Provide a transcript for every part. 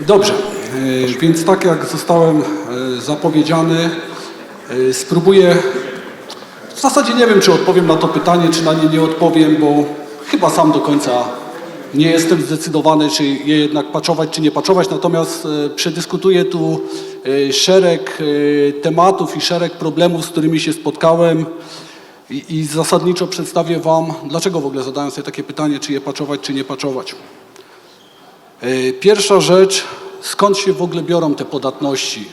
Dobrze, więc tak jak zostałem zapowiedziany, spróbuję, w zasadzie nie wiem, czy odpowiem na to pytanie, czy na nie nie odpowiem, bo chyba sam do końca nie jestem zdecydowany, czy je jednak patchować, czy nie patchować, natomiast przedyskutuję tu szereg tematów i szereg problemów, z którymi się spotkałem i zasadniczo przedstawię Wam, dlaczego w ogóle zadałem sobie takie pytanie, czy je patchować, czy nie patchować. Pierwsza rzecz, skąd się w ogóle biorą te podatności?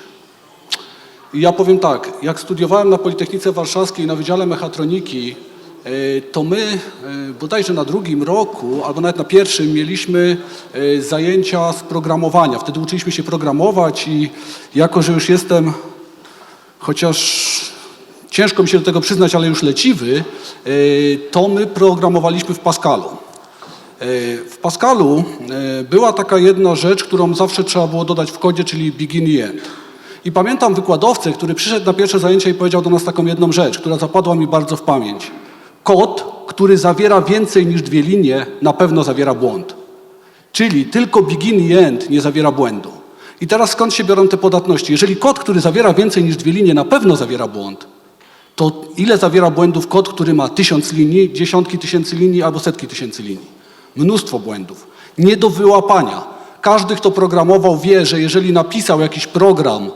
I ja powiem tak, jak studiowałem na Politechnice Warszawskiej na Wydziale Mechatroniki, to my bodajże na drugim roku, albo nawet na pierwszym mieliśmy zajęcia z programowania. Wtedy uczyliśmy się programować i jako, że już jestem, chociaż ciężko mi się do tego przyznać, ale już leciwy, to my programowaliśmy w Pascalu. W Pascalu była taka jedna rzecz, którą zawsze trzeba było dodać w kodzie, czyli begin i end. I pamiętam wykładowcę, który przyszedł na pierwsze zajęcia i powiedział do nas taką jedną rzecz, która zapadła mi bardzo w pamięć. Kod, który zawiera więcej niż dwie linie, na pewno zawiera błąd. Czyli tylko begin i end nie zawiera błędu. I teraz skąd się biorą te podatności? Jeżeli kod, który zawiera więcej niż dwie linie, na pewno zawiera błąd, to ile zawiera błędów kod, który ma 1000 linii, dziesiątki tysięcy linii albo setki tysięcy linii? Mnóstwo błędów. Nie do wyłapania. Każdy, kto programował, wie, że jeżeli napisał jakiś program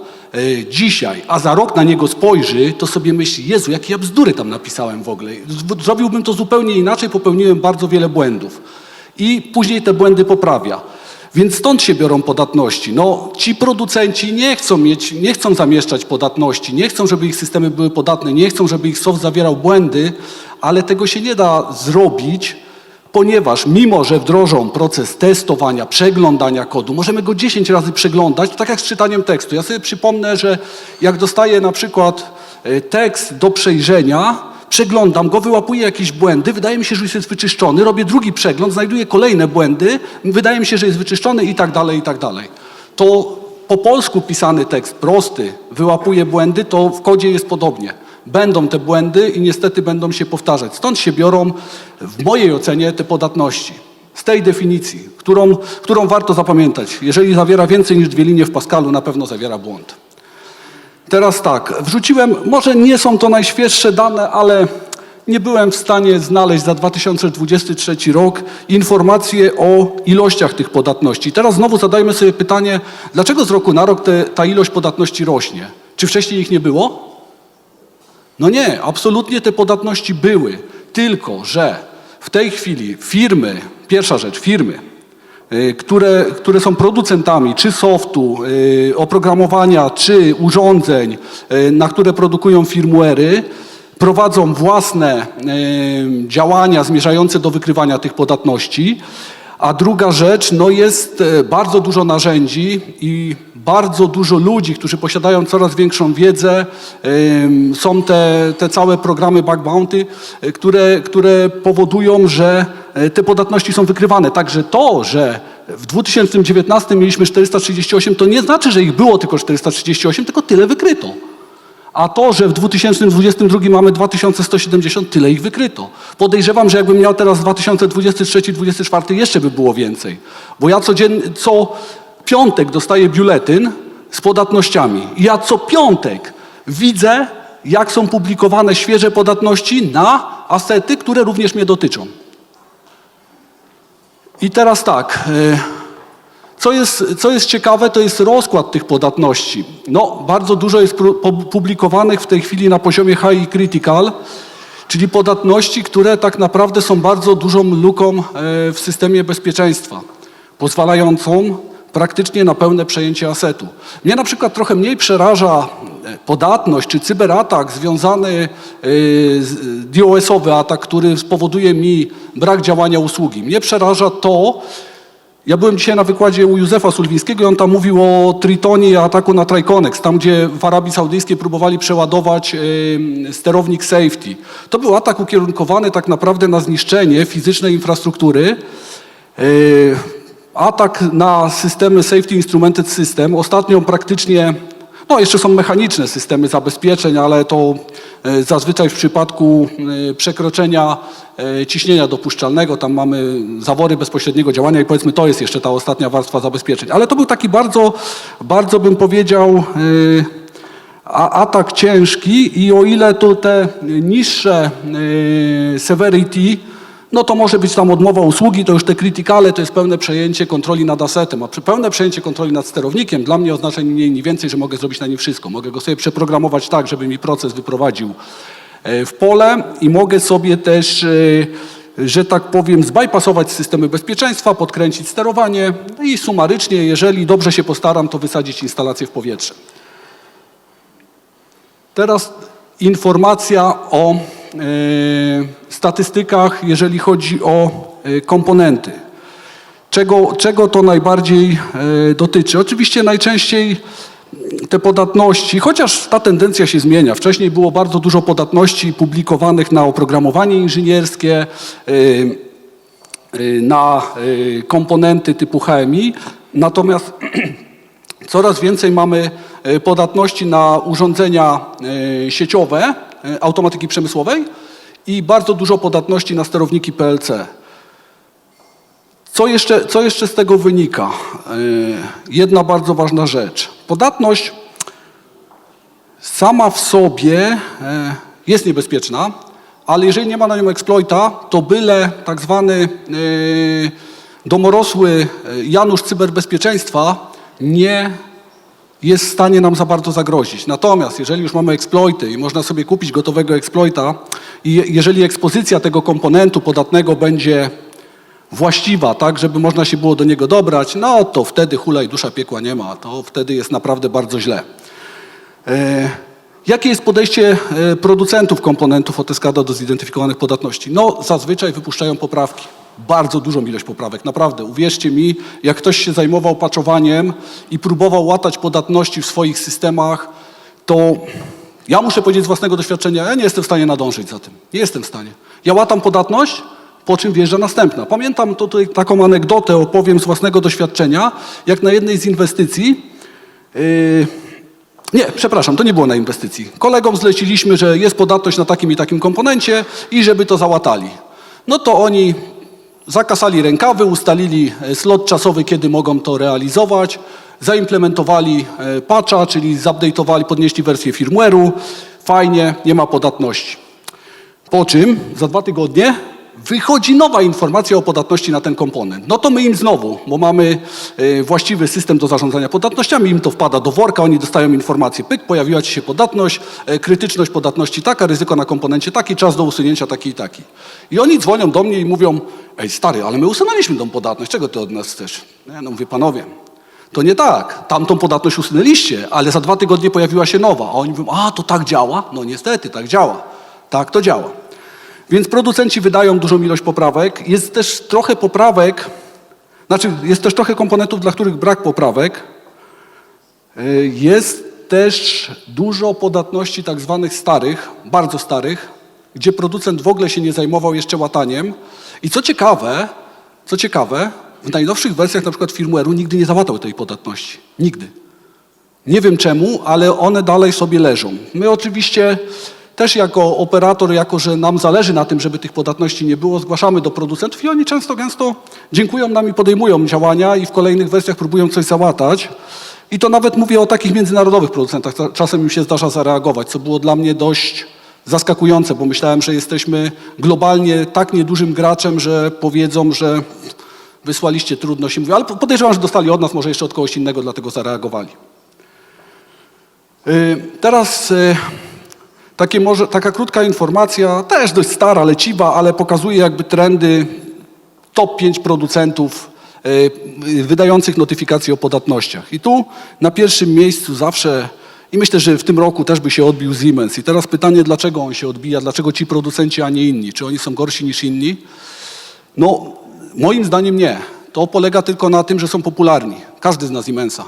dzisiaj, a za rok na niego spojrzy, to sobie myśli, Jezu, jakie ja bzdury tam napisałem w ogóle. Zrobiłbym to zupełnie inaczej, popełniłem bardzo wiele błędów. I później te błędy poprawia. Więc stąd się biorą podatności. No, ci producenci nie chcą zamieszczać podatności, nie chcą, żeby ich systemy były podatne, nie chcą, żeby ich soft zawierał błędy, ale tego się nie da zrobić, ponieważ mimo, że wdrożą proces testowania, przeglądania kodu, możemy go 10 razy przeglądać, tak jak z czytaniem tekstu. Ja sobie przypomnę, że jak dostaję na przykład tekst do przejrzenia, przeglądam go, wyłapuję jakieś błędy, wydaje mi się, że już jest wyczyszczony, robię drugi przegląd, znajduję kolejne błędy, wydaje mi się, że jest wyczyszczony i tak dalej, i tak dalej. To po polsku pisany tekst, prosty, wyłapuje błędy, to w kodzie jest podobnie. Będą te błędy i niestety będą się powtarzać. Stąd się biorą, w mojej ocenie, te podatności. Z tej definicji, którą warto zapamiętać. Jeżeli zawiera więcej niż dwie linie w Pascalu, na pewno zawiera błąd. Teraz tak, wrzuciłem, może nie są to najświeższe dane, ale nie byłem w stanie znaleźć za 2023 rok informacje o ilościach tych podatności. Teraz znowu zadajmy sobie pytanie, dlaczego z roku na rok ta ilość podatności rośnie? Czy wcześniej ich nie było? No nie, absolutnie te podatności były, tylko że w tej chwili firmy, pierwsza rzecz, firmy, które są producentami czy softu, oprogramowania, czy urządzeń, na które produkują firmware'y, prowadzą własne działania zmierzające do wykrywania tych podatności. A druga rzecz, no jest bardzo dużo narzędzi i bardzo dużo ludzi, którzy posiadają coraz większą wiedzę. Są te całe programy bug bounty, które powodują, że te podatności są wykrywane. Także to, że w 2019 mieliśmy 438, to nie znaczy, że ich było tylko 438, tylko tyle wykryto. A to, że w 2022 mamy 2170, tyle ich wykryto. Podejrzewam, że jakbym miał teraz 2023-2024, jeszcze by było więcej. Bo ja co piątek dostaję biuletyn z podatnościami. I ja co piątek widzę, jak są publikowane świeże podatności na asety, które również mnie dotyczą. I teraz tak, co jest ciekawe, to jest rozkład tych podatności. No, bardzo dużo jest publikowanych w tej chwili na poziomie high i critical, czyli podatności, które tak naprawdę są bardzo dużą luką w systemie bezpieczeństwa, pozwalającą praktycznie na pełne przejęcie asetu. Mnie na przykład trochę mniej przeraża podatność czy cyberatak związany DOS-owy atak, który spowoduje mi brak działania usługi. Mnie przeraża to, ja byłem dzisiaj na wykładzie u Józefa Sulwińskiego i on tam mówił o Tritonie i ataku na Triconex, tam gdzie w Arabii Saudyjskiej próbowali przeładować sterownik safety. To był atak ukierunkowany tak naprawdę na zniszczenie fizycznej infrastruktury. Atak na systemy Safety Instrumented System. Ostatnio praktycznie No, jeszcze są mechaniczne systemy zabezpieczeń, ale to zazwyczaj w przypadku przekroczenia ciśnienia dopuszczalnego, tam mamy zawory bezpośredniego działania i powiedzmy to jest jeszcze ta ostatnia warstwa zabezpieczeń. Ale to był taki bardzo bym powiedział atak ciężki i o ile to te niższe severity, no to może być tam odmowa usługi, to już te krytykale to jest pełne przejęcie kontroli nad asetem, a pełne przejęcie kontroli nad sterownikiem dla mnie oznacza ni mniej, ni więcej, że mogę zrobić na nim wszystko. Mogę go sobie przeprogramować tak, żeby mi proces wyprowadził w pole i mogę sobie też, że tak powiem, zbypassować systemy bezpieczeństwa, podkręcić sterowanie i sumarycznie, jeżeli dobrze się postaram, to wysadzić instalację w powietrze. Teraz informacja o statystykach, jeżeli chodzi o komponenty. Czego to najbardziej dotyczy? Oczywiście najczęściej te podatności, chociaż ta tendencja się zmienia. Wcześniej było bardzo dużo podatności publikowanych na oprogramowanie inżynierskie, na komponenty typu HMI, natomiast coraz więcej mamy podatności na urządzenia sieciowe, automatyki przemysłowej i bardzo dużo podatności na sterowniki PLC. Co jeszcze z tego wynika? Jedna bardzo ważna rzecz. Podatność sama w sobie jest niebezpieczna, ale jeżeli nie ma na nią exploita, to byle tak zwany domorosły Janusz cyberbezpieczeństwa nie jest w stanie nam za bardzo zagrozić. Natomiast jeżeli już mamy exploity i można sobie kupić gotowego exploita i jeżeli ekspozycja tego komponentu podatnego będzie właściwa, tak, żeby można się było do niego dobrać, no to wtedy hulaj dusza piekła nie ma, to wtedy jest naprawdę bardzo źle. Jakie jest podejście producentów komponentów Oteskada do zidentyfikowanych podatności? No zazwyczaj wypuszczają poprawki. Bardzo dużą ilość poprawek, naprawdę. Uwierzcie mi, jak ktoś się zajmował patchowaniem i próbował łatać podatności w swoich systemach, to ja muszę powiedzieć z własnego doświadczenia, ja nie jestem w stanie nadążyć za tym. Nie jestem w stanie. Ja łatam podatność, po czym wjeżdża następna. Pamiętam tutaj taką anegdotę, opowiem z własnego doświadczenia, jak na jednej z inwestycji, nie, przepraszam, to nie było na inwestycji. Kolegom zleciliśmy, że jest podatność na takim i takim komponencie i żeby to załatali. No to oni zakasali rękawy, ustalili slot czasowy, kiedy mogą to realizować, zaimplementowali patcha, czyli zupdate'owali, podnieśli wersję firmware'u, fajnie, nie ma podatności. Po czym za 2 tygodnie wychodzi nowa informacja o podatności na ten komponent. No to my im znowu, bo mamy właściwy system do zarządzania podatnościami, im to wpada do worka, oni dostają informację, pyk, pojawiła ci się podatność, krytyczność podatności taka, ryzyko na komponencie taki, czas do usunięcia taki i taki. I oni dzwonią do mnie i mówią, ej stary, ale my usunęliśmy tą podatność, czego ty od nas chcesz? No mówię, panowie, to nie tak, tamtą podatność usunęliście, ale za 2 tygodnie pojawiła się nowa. A oni mówią, a to tak działa? No niestety, tak działa. Tak to działa. Więc producenci wydają dużą ilość poprawek. Jest też trochę poprawek, jest też trochę komponentów, dla których brak poprawek. Jest też dużo podatności tak zwanych starych, bardzo starych, gdzie producent w ogóle się nie zajmował jeszcze łataniem. I co ciekawe, w najnowszych wersjach na przykład firmware'u nigdy nie załatał tej podatności. Nigdy. Nie wiem czemu, ale one dalej sobie leżą. My oczywiście też jako operator, jako że nam zależy na tym, żeby tych podatności nie było, zgłaszamy do producentów i oni często, gęsto dziękują nam i podejmują działania i w kolejnych wersjach próbują coś załatać. I to nawet mówię o takich międzynarodowych producentach. Czasem im się zdarza zareagować, co było dla mnie dość zaskakujące, bo myślałem, że jesteśmy globalnie tak niedużym graczem, że powiedzą, że wysłaliście trudność i mówię, ale podejrzewam, że dostali od nas, może jeszcze od kogoś innego, dlatego zareagowali. Teraz taka krótka informacja, też dość stara, leciwa, ale pokazuje jakby trendy top 5 producentów wydających notyfikacje o podatnościach. I tu na pierwszym miejscu zawsze, i myślę, że w tym roku też by się odbił Siemens. I teraz pytanie, dlaczego on się odbija, dlaczego ci producenci, a nie inni? Czy oni są gorsi niż inni? No, moim zdaniem nie. To polega tylko na tym, że są popularni. Każdy zna Siemensa.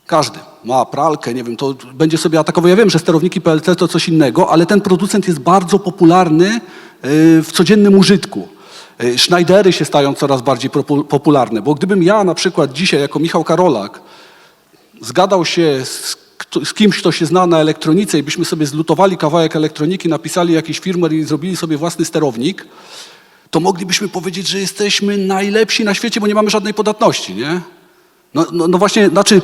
Każdy ma pralkę, nie wiem, to będzie sobie atakował. Ja wiem, że sterowniki PLC to coś innego, ale ten producent jest bardzo popularny w codziennym użytku. Schneidery się stają coraz bardziej popularne, bo gdybym ja na przykład dzisiaj jako Michał Karolak zgadał się z z kimś, kto się zna na elektronice i byśmy sobie zlutowali kawałek elektroniki, napisali jakiś firmware i zrobili sobie własny sterownik, to moglibyśmy powiedzieć, że jesteśmy najlepsi na świecie, bo nie mamy żadnej podatności, nie? No właśnie, znaczy,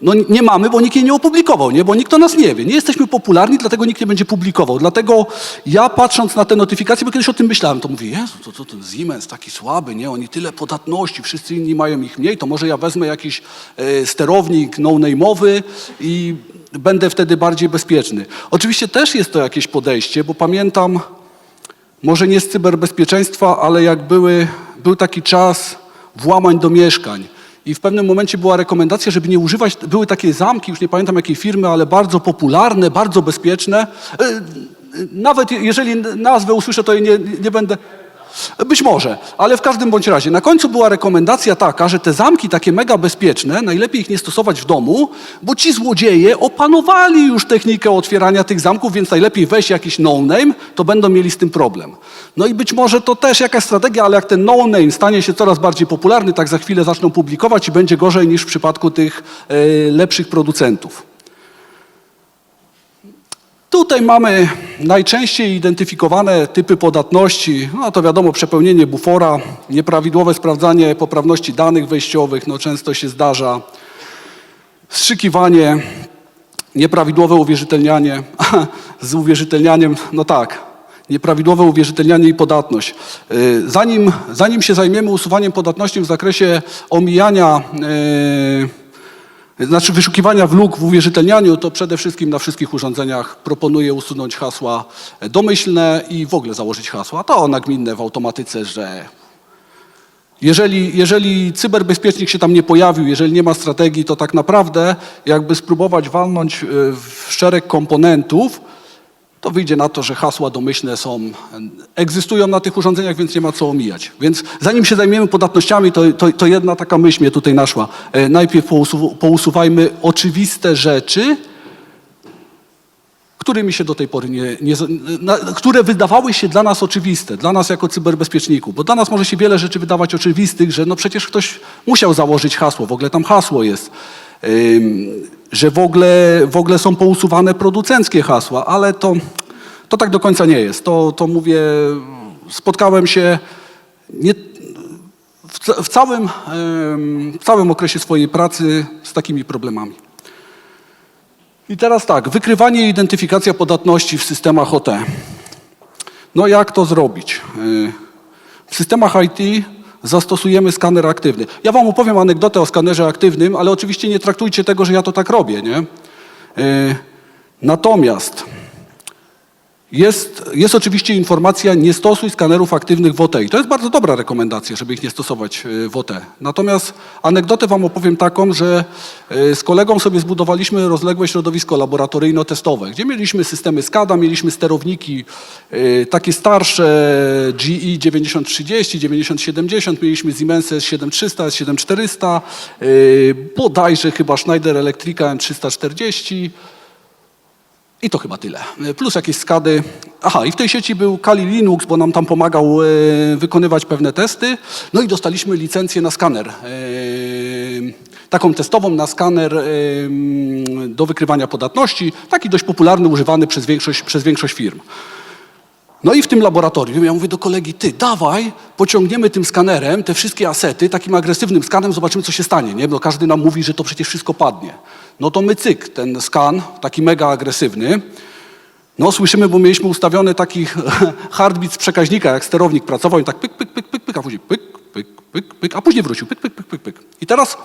no nie mamy, bo nikt jej nie opublikował, nie? Bo nikt o nas nie wie. Nie jesteśmy popularni, dlatego nikt nie będzie publikował. Dlatego ja patrząc na te notyfikacje, bo kiedyś o tym myślałem, to mówię, Jezu, to ten Siemens taki słaby, nie? Oni tyle podatności, wszyscy inni mają ich mniej, to może ja wezmę jakiś sterownik no-name'owy i będę wtedy bardziej bezpieczny. Oczywiście też jest to jakieś podejście, bo pamiętam, może nie z cyberbezpieczeństwa, ale jak był taki czas włamań do mieszkań i w pewnym momencie była rekomendacja, żeby nie używać, były takie zamki, już nie pamiętam jakiej firmy, ale bardzo popularne, bardzo bezpieczne. Nawet jeżeli nazwę usłyszę, to jej nie będę... Być może, ale w każdym bądź razie. Na końcu była rekomendacja taka, że te zamki takie mega bezpieczne, najlepiej ich nie stosować w domu, bo ci złodzieje opanowali już technikę otwierania tych zamków, więc najlepiej weź jakiś no-name, to będą mieli z tym problem. No i być może to też jakaś strategia, ale jak ten no-name stanie się coraz bardziej popularny, tak za chwilę zaczną publikować i będzie gorzej niż w przypadku tych lepszych producentów. Tutaj mamy najczęściej identyfikowane typy podatności. No to wiadomo, przepełnienie bufora, nieprawidłowe sprawdzanie poprawności danych wejściowych, no często się zdarza. Wstrzykiwanie, nieprawidłowe uwierzytelnianie. Z uwierzytelnianiem, no tak, nieprawidłowe uwierzytelnianie i podatność. Zanim się zajmiemy usuwaniem podatności w zakresie omijania wyszukiwania luk w uwierzytelnianiu, to przede wszystkim na wszystkich urządzeniach proponuję usunąć hasła domyślne i w ogóle założyć hasła. To nagminne w automatyce, że jeżeli cyberbezpiecznik się tam nie pojawił, jeżeli nie ma strategii, to tak naprawdę jakby spróbować walnąć w szereg komponentów, to wyjdzie na to, że hasła domyślne egzystują na tych urządzeniach, więc nie ma co omijać. Więc zanim się zajmiemy podatnościami, to jedna taka myśl mnie tutaj naszła. Najpierw pousuwajmy oczywiste rzeczy, którymi się do tej pory które wydawały się dla nas oczywiste, dla nas jako cyberbezpieczników. Bo dla nas może się wiele rzeczy wydawać oczywistych, że no przecież ktoś musiał założyć hasło, w ogóle tam hasło jest. Że w ogóle są pousuwane producenckie hasła, ale to tak do końca nie jest. To mówię, spotkałem się w całym okresie swojej pracy z takimi problemami. I teraz tak, wykrywanie i identyfikacja podatności w systemach OT. No jak to zrobić? W systemach IT zastosujemy skaner aktywny. Ja wam opowiem anegdotę o skanerze aktywnym, ale oczywiście nie traktujcie tego, że ja to tak robię, nie? Natomiast jest oczywiście informacja, nie stosuj skanerów aktywnych w OT. I to jest bardzo dobra rekomendacja, żeby ich nie stosować w OT. Natomiast anegdotę wam opowiem taką, że z kolegą sobie zbudowaliśmy rozległe środowisko laboratoryjno-testowe, gdzie mieliśmy systemy SCADA, mieliśmy sterowniki takie starsze, GE 9030, 9070, mieliśmy Siemensy S7300, S7400, bodajże chyba Schneider Electrica M340, i to chyba tyle. Plus jakieś skady. Aha, i w tej sieci był Kali Linux, bo nam tam pomagał wykonywać pewne testy. No i dostaliśmy licencję na skaner. Taką testową na skaner do wykrywania podatności. Taki dość popularny, używany przez większość firm. No i w tym laboratorium ja mówię do kolegi, ty dawaj, pociągniemy tym skanerem te wszystkie asety, takim agresywnym skanem, zobaczymy co się stanie, nie? Bo każdy nam mówi, że to przecież wszystko padnie. No to my cyk, ten skan, taki mega agresywny, no słyszymy, bo mieliśmy ustawiony taki heartbeat z przekaźnika, jak sterownik pracował i tak pyk, pyk, pyk, pyk, pyk, a później pyk, pyk, pyk, pyk, a później wrócił, pyk, pyk, pyk, pyk, pyk. I teraz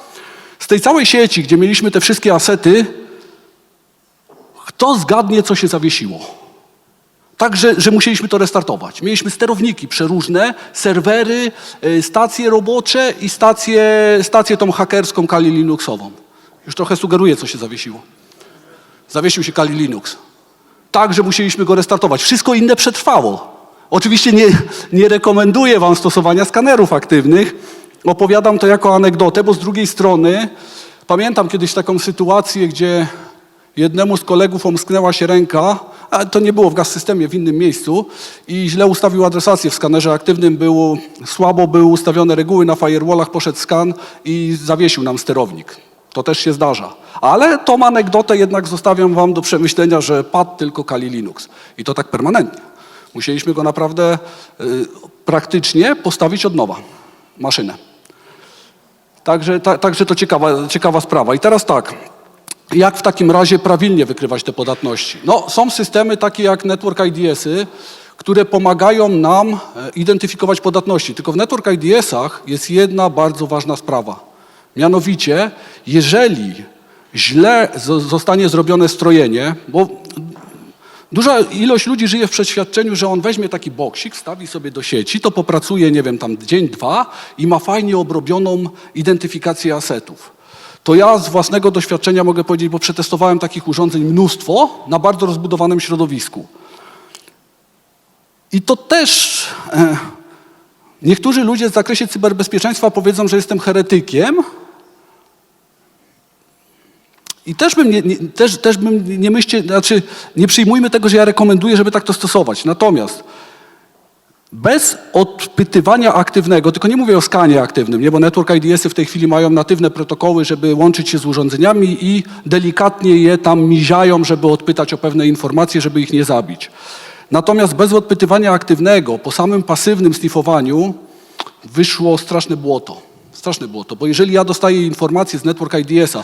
z tej całej sieci, gdzie mieliśmy te wszystkie asety, kto zgadnie, co się zawiesiło? Tak, że musieliśmy to restartować. Mieliśmy sterowniki przeróżne, serwery, stacje robocze i stację tą hakerską Kali Linuxową. Już trochę sugeruję, co się zawiesiło. Zawiesił się Kali Linux. Tak, że musieliśmy go restartować. Wszystko inne przetrwało. Oczywiście nie rekomenduję wam stosowania skanerów aktywnych. Opowiadam to jako anegdotę, bo z drugiej strony pamiętam kiedyś taką sytuację, gdzie jednemu z kolegów omsknęła się ręka, a to nie było w gaz-systemie, w innym miejscu i źle ustawił adresację w skanerze aktywnym, słabo były ustawione reguły na firewallach, poszedł skan i zawiesił nam sterownik. To też się zdarza. Ale tą anegdotę jednak zostawiam wam do przemyślenia, że padł tylko Kali Linux. I to tak permanentnie. Musieliśmy go naprawdę praktycznie postawić od nowa, maszynę. Także to ciekawa sprawa. I teraz tak, jak w takim razie prawidłnie wykrywać te podatności? No, są systemy takie jak Network IDS-y, które pomagają nam identyfikować podatności. Tylko w Network IDS-ach jest jedna bardzo ważna sprawa. Mianowicie, jeżeli źle zostanie zrobione strojenie, bo duża ilość ludzi żyje w przeświadczeniu, że on weźmie taki boksik, wstawi sobie do sieci, to popracuje, nie wiem, tam dzień, dwa i ma fajnie obrobioną identyfikację asetów. To ja z własnego doświadczenia mogę powiedzieć, bo przetestowałem takich urządzeń mnóstwo na bardzo rozbudowanym środowisku. I to też niektórzy ludzie w zakresie cyberbezpieczeństwa powiedzą, że jestem heretykiem. I też bym nie myślcie, znaczy nie przyjmujmy tego, że ja rekomenduję, żeby tak to stosować. Natomiast bez odpytywania aktywnego, tylko nie mówię o skanie aktywnym, nie, bo Network IDS-y w tej chwili mają natywne protokoły, żeby łączyć się z urządzeniami i delikatnie je tam miziają, żeby odpytać o pewne informacje, żeby ich nie zabić. Natomiast bez odpytywania aktywnego, po samym pasywnym snifowaniu wyszło straszne błoto. Straszne błoto, bo jeżeli ja dostaję informacje z Network IDS-a,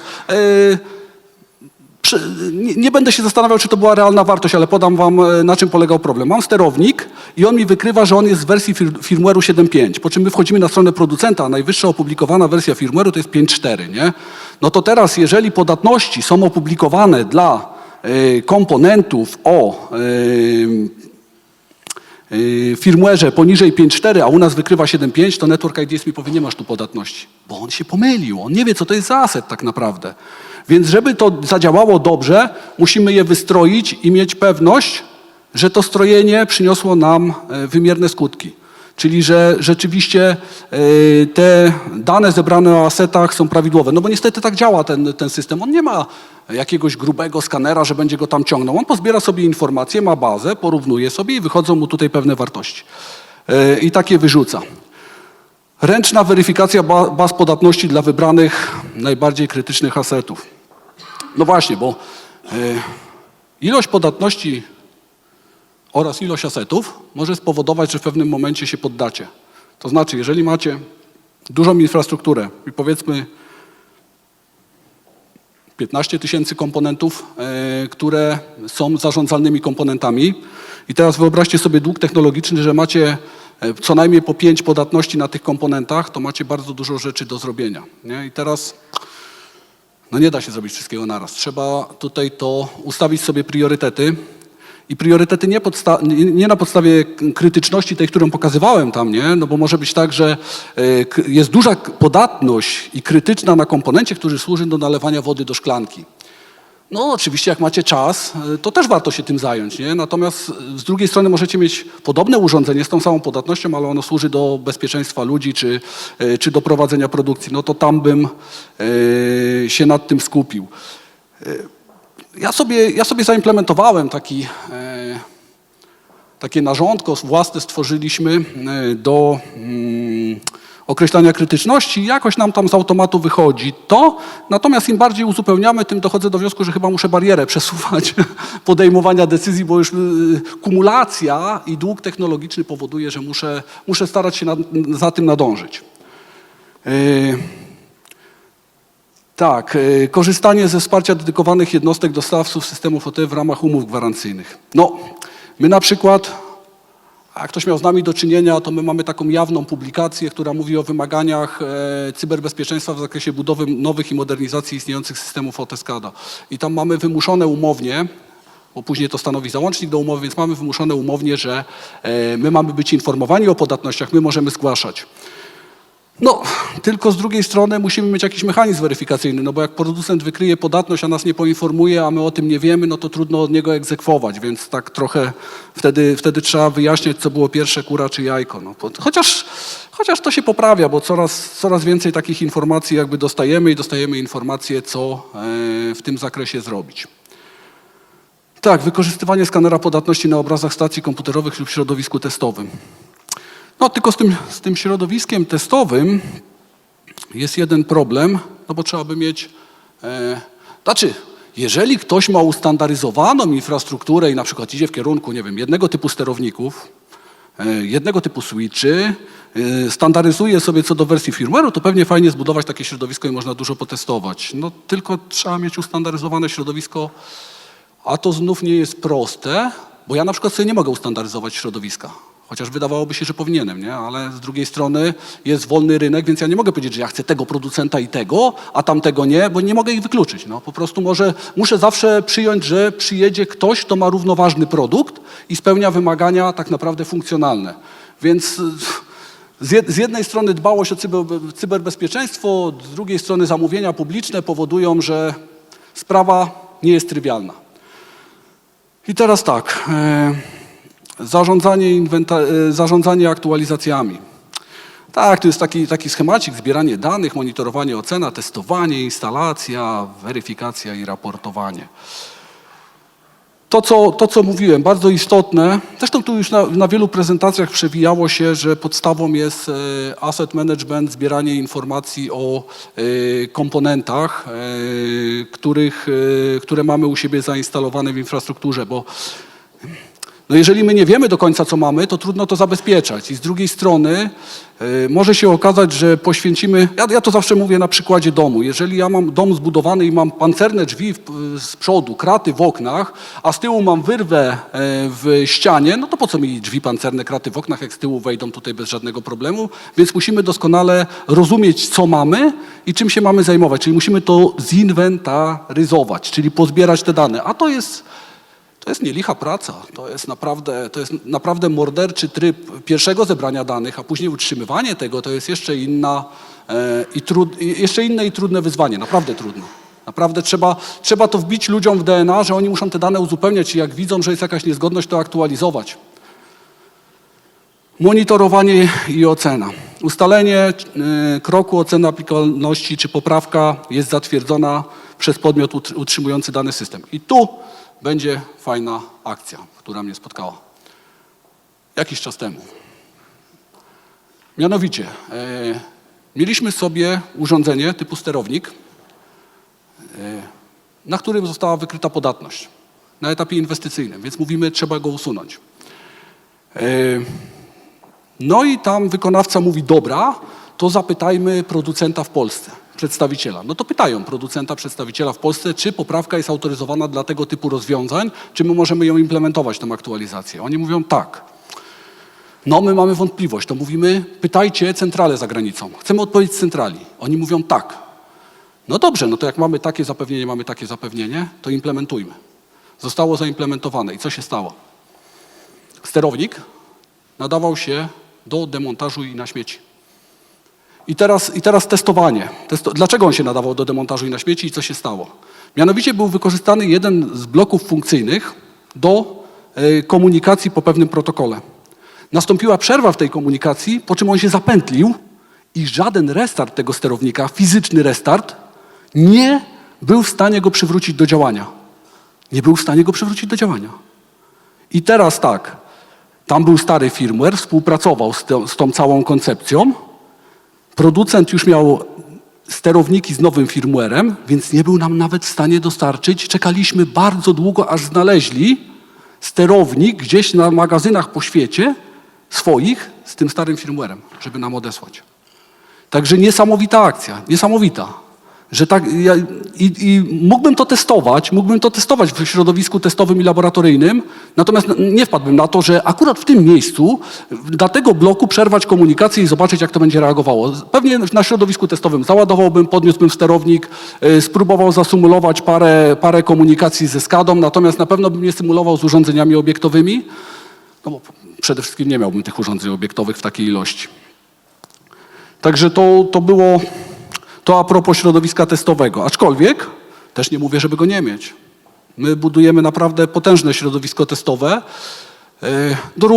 nie będę się zastanawiał, czy to była realna wartość, ale podam wam, na czym polegał problem. Mam sterownik i on mi wykrywa, że on jest w wersji firmware'u 7.5, po czym my wchodzimy na stronę producenta, a najwyższa opublikowana wersja firmware'u to jest 5.4, nie? No to teraz, jeżeli podatności są opublikowane dla komponentów o firmware'ze poniżej 5.4, a u nas wykrywa 7.5, to Network IDS mi powie, nie masz tu podatności, bo on się pomylił, on nie wie, co to jest za aset tak naprawdę. Więc żeby to zadziałało dobrze, musimy je wystroić i mieć pewność, że to strojenie przyniosło nam wymierne skutki. Czyli że rzeczywiście te dane zebrane o asetach są prawidłowe. No bo niestety tak działa ten system. On nie ma jakiegoś grubego skanera, że będzie go tam ciągnął. On pozbiera sobie informacje, ma bazę, porównuje sobie i wychodzą mu tutaj pewne wartości. I takie wyrzuca. Ręczna weryfikacja baz podatności dla wybranych najbardziej krytycznych asetów. No właśnie, bo ilość podatności oraz ilość asetów może spowodować, że w pewnym momencie się poddacie. To znaczy, jeżeli macie dużą infrastrukturę i powiedzmy 15 000 komponentów, które są zarządzalnymi komponentami i teraz wyobraźcie sobie dług technologiczny, że macie co najmniej po 5 podatności na tych komponentach, to macie bardzo dużo rzeczy do zrobienia. Nie? I teraz no nie da się zrobić wszystkiego naraz. Trzeba tutaj to ustawić sobie priorytety i priorytety nie na podstawie krytyczności tej, którą pokazywałem tam, nie? No bo może być tak, że jest duża podatność i krytyczna na komponencie, który służy do nalewania wody do szklanki. No oczywiście jak macie czas, to też warto się tym zająć, nie? Natomiast z drugiej strony możecie mieć podobne urządzenie z tą samą podatnością, ale ono służy do bezpieczeństwa ludzi czy do prowadzenia produkcji. No to tam bym się nad tym skupił. Ja sobie zaimplementowałem takie narządko własne stworzyliśmy do określania krytyczności. Jakoś nam tam z automatu wychodzi to, natomiast im bardziej uzupełniamy, tym dochodzę do wniosku, że chyba muszę barierę przesuwać podejmowania decyzji, bo już kumulacja i dług technologiczny powoduje, że muszę starać się za tym nadążyć. Tak, korzystanie ze wsparcia dedykowanych jednostek dostawców systemów OT w ramach umów gwarancyjnych. No, my na przykład, jak ktoś miał z nami do czynienia, to my mamy taką jawną publikację, która mówi o wymaganiach cyberbezpieczeństwa w zakresie budowy nowych i modernizacji istniejących systemów OT SCADA. I tam mamy wymuszone umownie, bo później to stanowi załącznik do umowy, więc mamy wymuszone umownie, że my mamy być informowani o podatnościach, my możemy zgłaszać. No, tylko z drugiej strony musimy mieć jakiś mechanizm weryfikacyjny, no bo jak producent wykryje podatność, a nas nie poinformuje, a my o tym nie wiemy, no to trudno od niego egzekwować, więc tak trochę wtedy trzeba wyjaśniać, co było pierwsze, kura czy jajko. No, chociaż to się poprawia, bo coraz więcej takich informacji jakby dostajemy informacje, co w tym zakresie zrobić. Tak, wykorzystywanie skanera podatności na obrazach stacji komputerowych lub w środowisku testowym. No tylko z tym środowiskiem testowym jest jeden problem, no bo trzeba by mieć Znaczy, jeżeli ktoś ma ustandaryzowaną infrastrukturę i na przykład idzie w kierunku, nie wiem, jednego typu sterowników, jednego typu switchy, standaryzuje sobie co do wersji firmware'u, to pewnie fajnie zbudować takie środowisko i można dużo potestować. No tylko trzeba mieć ustandaryzowane środowisko, a to znów nie jest proste, bo ja na przykład sobie nie mogę ustandaryzować środowiska. Chociaż wydawałoby się, że powinienem, nie? Ale z drugiej strony jest wolny rynek, więc ja nie mogę powiedzieć, że ja chcę tego producenta i tego, a tamtego nie, bo nie mogę ich wykluczyć. No, po prostu muszę zawsze przyjąć, że przyjedzie ktoś, kto ma równoważny produkt i spełnia wymagania tak naprawdę funkcjonalne. Więc z jednej strony dbałość o cyberbezpieczeństwo, z drugiej strony zamówienia publiczne powodują, że sprawa nie jest trywialna. I teraz tak, zarządzanie aktualizacjami. Tak, to jest taki schemacik, zbieranie danych, monitorowanie, ocena, testowanie, instalacja, weryfikacja i raportowanie. To, co mówiłem, bardzo istotne, zresztą tu już na wielu prezentacjach przewijało się, że podstawą jest asset management, zbieranie informacji o komponentach, które mamy u siebie zainstalowane w infrastrukturze, bo no jeżeli my nie wiemy do końca, co mamy, to trudno to zabezpieczać. I z drugiej strony może się okazać, że poświęcimy... Ja to zawsze mówię na przykładzie domu. Jeżeli ja mam dom zbudowany i mam pancerne drzwi z przodu, kraty w oknach, a z tyłu mam wyrwę w ścianie, no to po co mi drzwi pancerne, kraty w oknach, jak z tyłu wejdą tutaj bez żadnego problemu? Więc musimy doskonale rozumieć, co mamy i czym się mamy zajmować. Czyli musimy to zinwentaryzować, czyli pozbierać te dane. A to jest nie licha praca, to jest naprawdę morderczy tryb pierwszego zebrania danych, a później utrzymywanie tego to jest jeszcze inne i trudne wyzwanie, naprawdę trudne. Naprawdę trzeba to wbić ludziom w DNA, że oni muszą te dane uzupełniać i jak widzą, że jest jakaś niezgodność, to aktualizować. Monitorowanie i ocena. Ustalenie kroku oceny aplikowalności, czy poprawka jest zatwierdzona przez podmiot utrzymujący dany system. I tu będzie fajna akcja, która mnie spotkała jakiś czas temu. Mianowicie, mieliśmy sobie urządzenie typu sterownik, na którym została wykryta podatność na etapie inwestycyjnym, więc mówimy, trzeba go usunąć. No i tam wykonawca mówi, dobra, to zapytajmy producenta w Polsce, przedstawiciela. No to pytają producenta, przedstawiciela w Polsce, czy poprawka jest autoryzowana dla tego typu rozwiązań, czy my możemy ją implementować, tę aktualizację. Oni mówią tak. No my mamy wątpliwość, to mówimy, pytajcie centralę za granicą. Chcemy odpowiedź z centrali. Oni mówią tak. No dobrze, no to jak mamy takie zapewnienie, to implementujmy. Zostało zaimplementowane. I co się stało? Sterownik nadawał się do demontażu i na śmieci. I teraz testowanie. Dlaczego on się nadawał do demontażu i na śmieci i co się stało? Mianowicie był wykorzystany jeden z bloków funkcyjnych do komunikacji po pewnym protokole. Nastąpiła przerwa w tej komunikacji, po czym on się zapętlił i żaden restart tego sterownika, fizyczny restart, nie był w stanie go przywrócić do działania. Nie był w stanie go przywrócić do działania. I teraz tak, tam był stary firmware, współpracował z tą całą koncepcją. Producent już miał sterowniki z nowym firmwarem, więc nie był nam nawet w stanie dostarczyć. Czekaliśmy bardzo długo, aż znaleźli sterownik gdzieś na magazynach po świecie swoich z tym starym firmwarem, żeby nam odesłać. Także niesamowita akcja, niesamowita. Że tak, mógłbym to testować w środowisku testowym i laboratoryjnym, natomiast nie wpadłbym na to, że akurat w tym miejscu dla tego bloku przerwać komunikację i zobaczyć, jak to będzie reagowało. Pewnie na środowisku testowym załadowałbym, podniósłbym sterownik, spróbował zasymulować parę komunikacji ze SCADą, natomiast na pewno bym nie symulował z urządzeniami obiektowymi, no bo przede wszystkim nie miałbym tych urządzeń obiektowych w takiej ilości. Także to było... To a propos środowiska testowego, aczkolwiek też nie mówię, żeby go nie mieć. My budujemy naprawdę potężne środowisko testowe do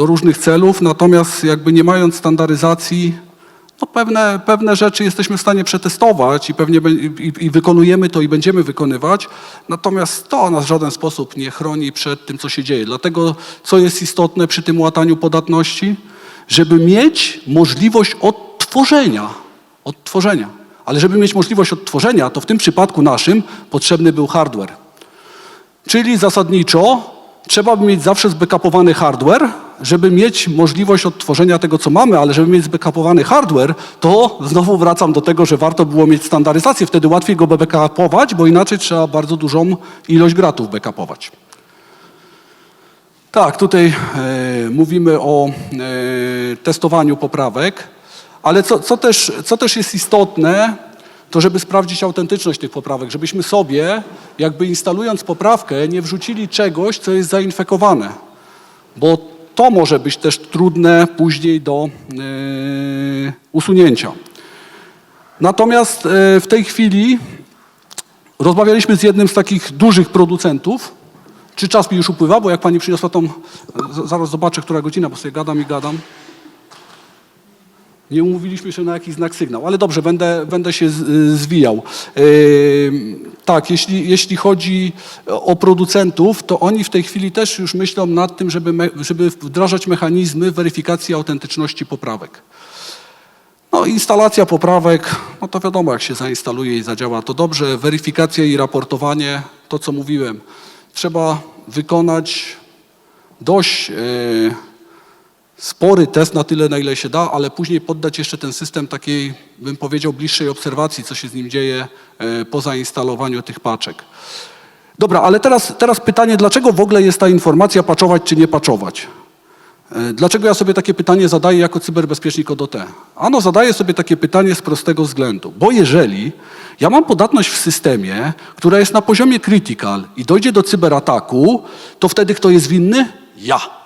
różnych celów, natomiast jakby nie mając standaryzacji, no pewne rzeczy jesteśmy w stanie przetestować i pewnie i wykonujemy to i będziemy wykonywać, natomiast to nas w żaden sposób nie chroni przed tym, co się dzieje. Dlatego, co jest istotne przy tym łataniu podatności, żeby mieć możliwość odtworzenia. Ale żeby mieć możliwość odtworzenia, to w tym przypadku naszym potrzebny był hardware. Czyli zasadniczo trzeba by mieć zawsze zbackupowany hardware, żeby mieć możliwość odtworzenia tego, co mamy, ale żeby mieć zbackupowany hardware, to znowu wracam do tego, że warto było mieć standaryzację, wtedy łatwiej go backupować, bo inaczej trzeba bardzo dużą ilość gratów backupować. Tak, tutaj mówimy o testowaniu poprawek, ale co też jest istotne, to żeby sprawdzić autentyczność tych poprawek, żebyśmy sobie, jakby instalując poprawkę, nie wrzucili czegoś, co jest zainfekowane, bo to może być też trudne później do usunięcia. Natomiast w tej chwili rozmawialiśmy z jednym z takich dużych producentów. Czy czas mi już upływa? Bo jak pani przyniosła tą... Zaraz zobaczę, która godzina, bo sobie gadam i gadam. Nie umówiliśmy się na jakiś znak sygnał, ale dobrze, będę się zwijał. Tak, jeśli chodzi o producentów, to oni w tej chwili też już myślą nad tym, żeby wdrażać mechanizmy weryfikacji autentyczności poprawek. No, instalacja poprawek, no to wiadomo, jak się zainstaluje i zadziała, to dobrze. Weryfikacja i raportowanie, to co mówiłem. Trzeba wykonać dość spory test na tyle, na ile się da, ale później poddać jeszcze ten system takiej, bym powiedział, bliższej obserwacji, co się z nim dzieje po zainstalowaniu tych paczek. Dobra, ale teraz pytanie, dlaczego w ogóle jest ta informacja patchować czy nie patchować? Dlaczego ja sobie takie pytanie zadaję jako cyberbezpiecznik ODT? Ano, zadaję sobie takie pytanie z prostego względu, bo jeżeli ja mam podatność w systemie, która jest na poziomie critical i dojdzie do cyberataku, to wtedy kto jest winny? Ja.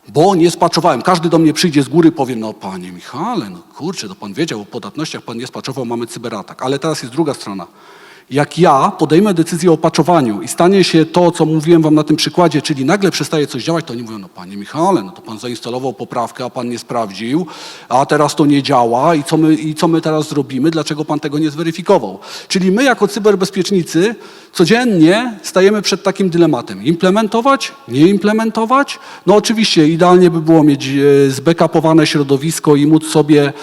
Bo nie spatchowałem. Każdy do mnie przyjdzie z góry, powie, no panie Michale, no kurczę, to pan wiedział o podatnościach, pan nie spatchował, mamy cyberatak. Ale teraz jest druga strona. Jak ja podejmę decyzję o patchowaniu i stanie się to, co mówiłem wam na tym przykładzie, czyli nagle przestaje coś działać, to oni mówią, no panie Michale, no to pan zainstalował poprawkę, a pan nie sprawdził, a teraz to nie działa i co my teraz zrobimy, dlaczego pan tego nie zweryfikował? Czyli my jako cyberbezpiecznicy codziennie stajemy przed takim dylematem. Implementować, nie implementować? No oczywiście idealnie by było mieć zbackupowane środowisko i móc sobie,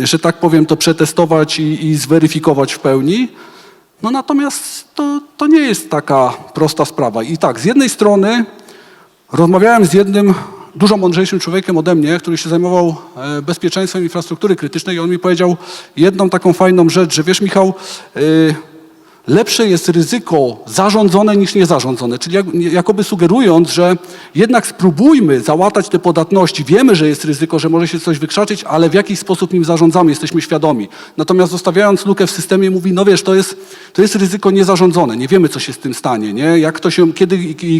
że tak powiem, to przetestować i zweryfikować w pełni. No natomiast to nie jest taka prosta sprawa. I tak, z jednej strony rozmawiałem z jednym dużo mądrzejszym człowiekiem ode mnie, który się zajmował bezpieczeństwem infrastruktury krytycznej i on mi powiedział jedną taką fajną rzecz, że wiesz Michał, lepsze jest ryzyko zarządzone niż niezarządzone. Czyli jakoby sugerując, że jednak spróbujmy załatać te podatności. Wiemy, że jest ryzyko, że może się coś wykrzaczyć, ale w jakiś sposób nim zarządzamy, jesteśmy świadomi. Natomiast zostawiając lukę w systemie mówi, no wiesz, to jest ryzyko niezarządzone. Nie wiemy, co się z tym stanie, nie?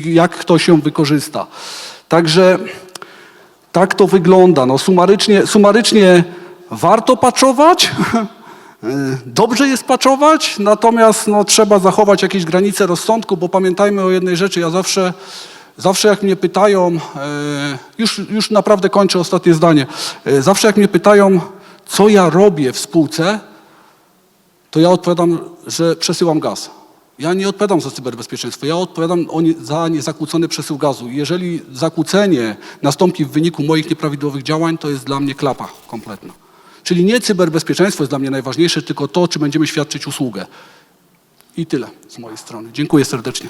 Jak kto się wykorzysta. Także tak to wygląda. No, sumarycznie warto patchować. Dobrze jest patchować, natomiast no, trzeba zachować jakieś granice rozsądku, bo pamiętajmy o jednej rzeczy, ja zawsze jak mnie pytają, już naprawdę kończę ostatnie zdanie, zawsze jak mnie pytają, co ja robię w spółce, to ja odpowiadam, że przesyłam gaz. Ja nie odpowiadam za cyberbezpieczeństwo, ja odpowiadam za niezakłócony przesył gazu. Jeżeli zakłócenie nastąpi w wyniku moich nieprawidłowych działań, to jest dla mnie klapa kompletna. Czyli nie cyberbezpieczeństwo jest dla mnie najważniejsze, tylko to, czy będziemy świadczyć usługę. I tyle z mojej strony. Dziękuję serdecznie.